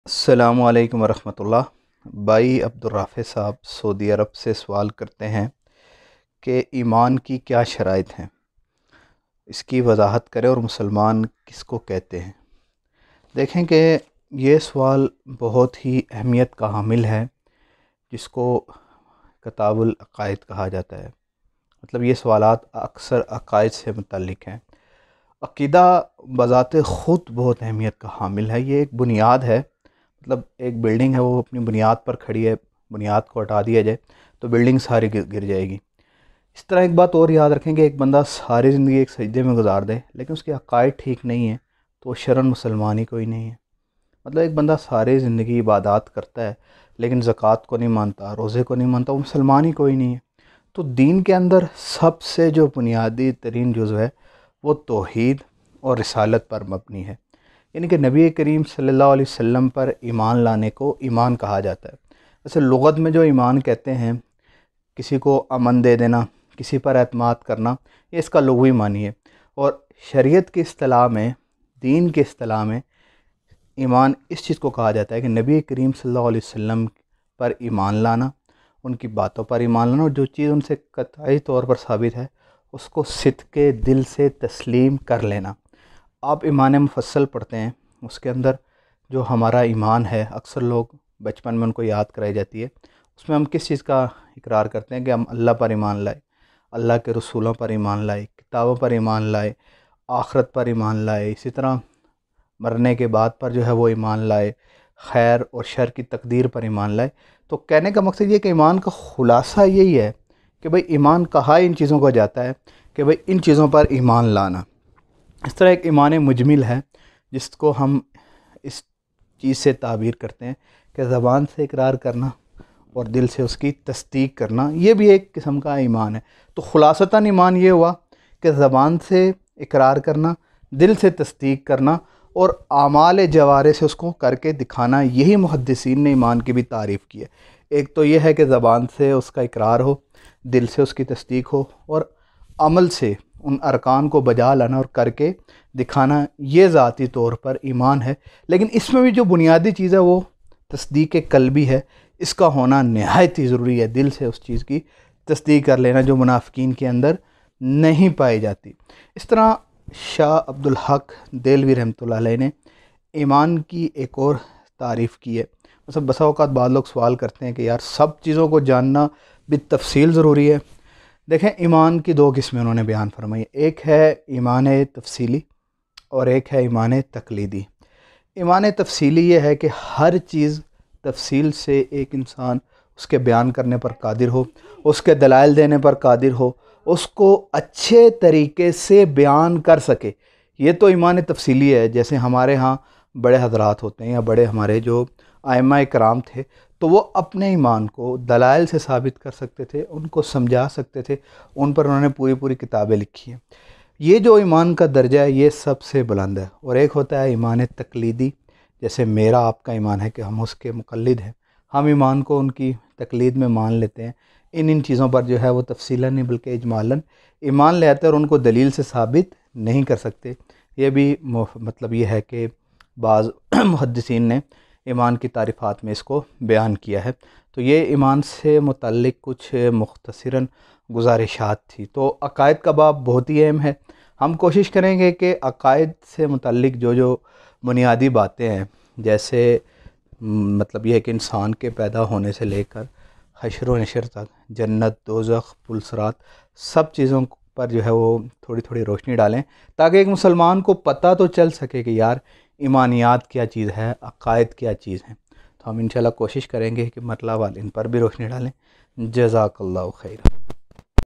السلام علیکم ورحمۃ اللہ۔ بھائی عبدالرافع صاحب سعودی عرب سے سوال کرتے ہیں کہ ایمان کی کیا شرائط ہیں، اس کی وضاحت کریں اور مسلمان کس کو کہتے ہیں۔ دیکھیں کہ یہ سوال بہت ہی اہمیت کا حامل ہے، جس کو کتاب العقائد کہا جاتا ہے۔ مطلب یہ سوالات اکثر عقائد سے متعلق ہیں۔ عقیدہ بذات خود بہت اہمیت کا حامل ہے، یہ ایک بنیاد ہے۔ مطلب ایک بلڈنگ ہے، وہ اپنی بنیاد پر کھڑی ہے، بنیاد کو ہٹا دیا جائے تو بلڈنگ ساری گر جائے گی۔ اس طرح ایک بات اور یاد رکھیں کہ ایک بندہ ساری زندگی ایک سجدے میں گزار دے لیکن اس کے عقائد ٹھیک نہیں ہیں تو وہ شرعاً مسلمان ہی کوئی نہیں ہے۔ مطلب ایک بندہ ساری زندگی عبادات کرتا ہے لیکن زکوٰۃ کو نہیں مانتا، روزے کو نہیں مانتا، وہ مسلمان ہی کوئی نہیں ہے۔ تو دین کے اندر سب سے جو بنیادی ترین جزو ہے وہ توحید اور رسالت پر مبنی ہے، یعنی کہ نبی کریم صلی اللہ علیہ وسلم پر ایمان لانے کو ایمان کہا جاتا ہے۔ ویسے لغت میں جو ایمان کہتے ہیں، کسی کو امن دے دینا، کسی پر اعتماد کرنا، یہ اس کا لغوی معنی ہے۔ اور شریعت کی اصطلاح میں، دین کی اصطلاح میں ایمان اس چیز کو کہا جاتا ہے کہ نبی کریم صلی اللہ علیہ وسلم پر ایمان لانا، ان کی باتوں پر ایمان لانا، اور جو چیز ان سے قطعی طور پر ثابت ہے اس کو صدق دل سے تسلیم کر لینا۔ آپ ایمان مفصل پڑھتے ہیں، اس کے اندر جو ہمارا ایمان ہے، اکثر لوگ بچپن میں ان کو یاد کرائی جاتی ہے، اس میں ہم کس چیز کا اقرار کرتے ہیں کہ ہم اللہ پر ایمان لائے، اللہ کے رسولوں پر ایمان لائے، کتابوں پر ایمان لائے، آخرت پر ایمان لائے، اسی طرح مرنے کے بعد پر جو ہے وہ ایمان لائے، خیر اور شر کی تقدیر پر ایمان لائے۔ تو کہنے کا مقصد یہ کہ ایمان کا خلاصہ یہی ہے کہ بھئی ایمان کہا ان چیزوں کو جاتا ہے کہ بھئی ان چیزوں پر ایمان لانا۔ اس طرح ایک ایمان مجمل ہے جس کو ہم اس چیز سے تعبیر کرتے ہیں کہ زبان سے اقرار کرنا اور دل سے اس کی تصدیق کرنا، یہ بھی ایک قسم کا ایمان ہے۔ تو خلاصتاً ایمان یہ ہوا کہ زبان سے اقرار کرنا، دل سے تصدیق کرنا اور اعمال جوارح سے اس کو کر کے دکھانا، یہی محدثین نے ایمان کی بھی تعریف کی ہے۔ ایک تو یہ ہے کہ زبان سے اس کا اقرار ہو، دل سے اس کی تصدیق ہو، اور عمل سے ان ارکان کو بجا لانا اور کر کے دکھانا، یہ ذاتی طور پر ایمان ہے۔ لیکن اس میں بھی جو بنیادی چیز ہے وہ تصدیق قلبی ہے، اس کا ہونا نہایت ہی ضروری ہے، دل سے اس چیز کی تصدیق کر لینا جو منافقین کے اندر نہیں پائی جاتی۔ اس طرح شاہ عبدالحق دہلوی رحمۃ اللہ علیہ نے ایمان کی ایک اور تعریف کی ہے۔ مطلب بسا اوقات بعض لوگ سوال کرتے ہیں کہ یار سب چیزوں کو جاننا بالتفصیل ضروری ہے۔ دیکھیں ایمان کی دو قسمیں انہوں نے بیان فرمائی، ایک ہے ایمان تفصیلی اور ایک ہے ایمان تقلیدی۔ ایمان تفصیلی یہ ہے کہ ہر چیز تفصیل سے ایک انسان اس کے بیان کرنے پر قادر ہو، اس کے دلائل دینے پر قادر ہو، اس کو اچھے طریقے سے بیان کر سکے، یہ تو ایمان تفصیلی ہے۔ جیسے ہمارے ہاں بڑے حضرات ہوتے ہیں یا بڑے ہمارے جو ائمہ کرام تھے، تو وہ اپنے ایمان کو دلائل سے ثابت کر سکتے تھے، ان کو سمجھا سکتے تھے، ان پر انہوں نے پوری کتابیں لکھی ہیں۔ یہ جو ایمان کا درجہ ہے یہ سب سے بلند ہے۔ اور ایک ہوتا ہے ایمان تقلیدی، جیسے میرا آپ کا ایمان ہے کہ ہم اس کے مقلد ہیں، ہم ایمان کو ان کی تقلید میں مان لیتے ہیں، ان چیزوں پر جو ہے وہ تفصیلاً نہیں بلکہ اجمالاً ایمان لے آتے ہیں اور ان کو دلیل سے ثابت نہیں کر سکتے۔ یہ بھی مطلب یہ ہے کہ بعض محدثین نے ایمان کی تعریفات میں اس کو بیان کیا ہے۔ تو یہ ایمان سے متعلق کچھ مختصراً گزارشات تھی۔ تو عقائد کا باب بہت ہی اہم ہے، ہم کوشش کریں گے کہ عقائد سے متعلق جو بنیادی باتیں ہیں، جیسے مطلب یہ ہے کہ انسان کے پیدا ہونے سے لے کر حشر و نشر تک، جنت، دوزخ، پل صراط، سب چیزوں پر جو ہے وہ تھوڑی روشنی ڈالیں تاکہ ایک مسلمان کو پتہ تو چل سکے کہ یار ایمانیات کیا چیز ہے، عقائد کیا چیز ہیں۔ تو ہم انشاءاللہ کوشش کریں گے کہ مطلب ان پر بھی روشنی ڈالیں۔ جزاک اللہ خیر۔